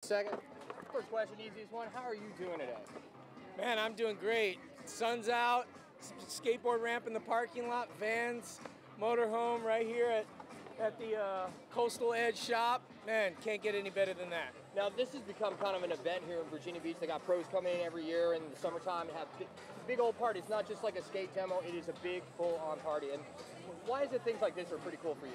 Second. First question, easiest one. How are you doing today? Man, I'm doing great. Sun's out, skateboard ramp in the parking lot, Vans, motorhome right here at the Coastal Edge shop. Man, can't get any better than that. Now, this has become kind of an event here in Virginia Beach. They got pros coming in every year in the summertime and have big old parties. It's not just like a skate demo, it is a big full-on party. And why is it things like this are pretty cool for you?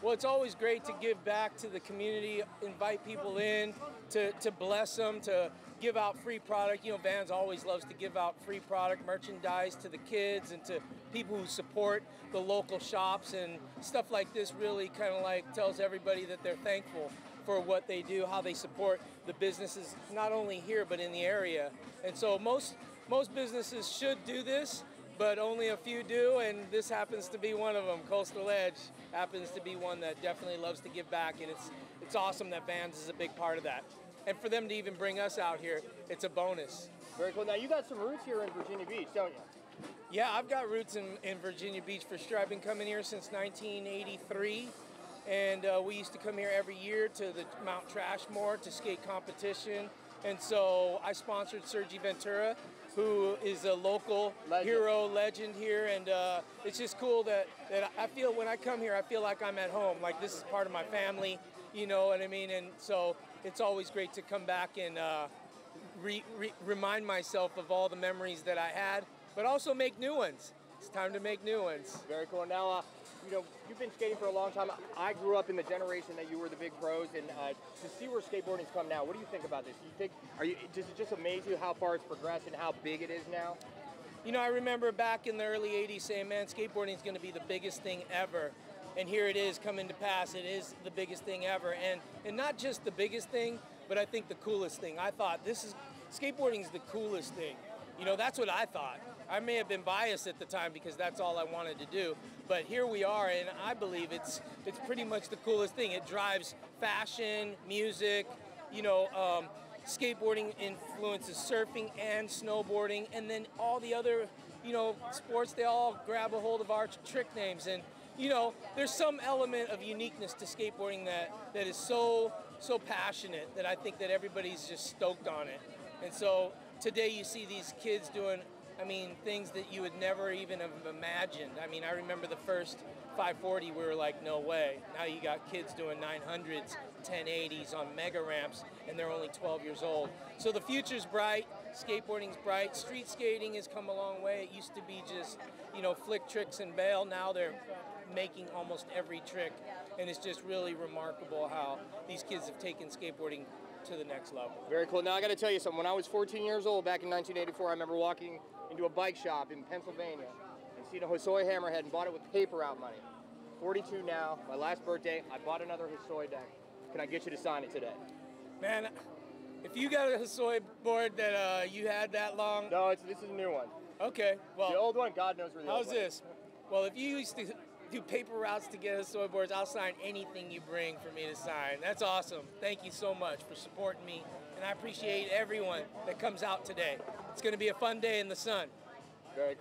Well, it's always great to give back to the community, invite people in, to bless them, to give out free product. You know, Vans always loves to give out free product, merchandise to the kids and to people who support the local shops, and stuff like this really kind of like tells everybody that they're thankful for what they do, how they support the businesses, not only here but in the area. And so most businesses should do this, but only a few do, and this happens to be one of them. Coastal Edge happens to be one that definitely loves to give back, and it's awesome that Vans is a big part of that. And for them to even bring us out here, it's a bonus. Very cool. Now, you got some roots here in Virginia Beach, don't you? Yeah, I've got roots in Virginia Beach for sure. I've been coming here since 1983, and we used to come here every year to the Mount Trashmore to skate competition. And so I sponsored Sergi Ventura, who is a local hero legend here, and it's just cool that I feel when I come here, I feel like I'm at home, like this is part of my family, you know what I mean? And so it's always great to come back and remind myself of all the memories that I had, but also make new ones. It's time to make new ones. Very cool. Now, you know, you've been skating for a long time. I grew up in the generation that you were the big pros, and to see where skateboarding's come now, what do you think about this? Does it just amaze you how far it's progressed and how big it is now? You know, I remember back in the early 80s saying, man, skateboarding is going to be the biggest thing ever. And here it is coming to pass. It is the biggest thing ever. And not just the biggest thing, but I think the coolest thing. I thought skateboarding is the coolest thing. You know, that's what I thought. I may have been biased at the time because that's all I wanted to do. But here we are, and I believe it's pretty much the coolest thing. It drives fashion, music, you know, skateboarding influences surfing and snowboarding, and then all the other, you know, sports, they all grab a hold of our trick names. And, you know, there's some element of uniqueness to skateboarding that is so passionate that I think that everybody's just stoked on it. And so today you see these kids doing, I mean, things that you would never even have imagined. I mean, I remember the first 540, we were like, no way. Now you got kids doing 900s, 1080s on mega ramps, and they're only 12 years old. So the future's bright, skateboarding's bright, street skating has come a long way. It used to be just, you know, flick tricks and bail. Now they're making almost every trick, and it's just really remarkable how these kids have taken skateboarding to the next level. Very cool. Now I got to tell you something. When I was 14 years old back in 1984, I remember walking into a bike shop in Pennsylvania and seeing a Hosoi hammerhead and bought it with paper out money. 42 now, my last birthday, I bought another Hosoi deck. Can I get you to sign it today? Man, if you got a Hosoi board that you had that long... No, this is a new one. Okay, well... The old one, God knows where the old one is. How's this? Well, if you used to do paper routes to get Hosoi boards, I'll sign anything you bring for me to sign. That's awesome. Thank you so much for supporting me, and I appreciate everyone that comes out today. It's going to be a fun day in the sun. Very cool.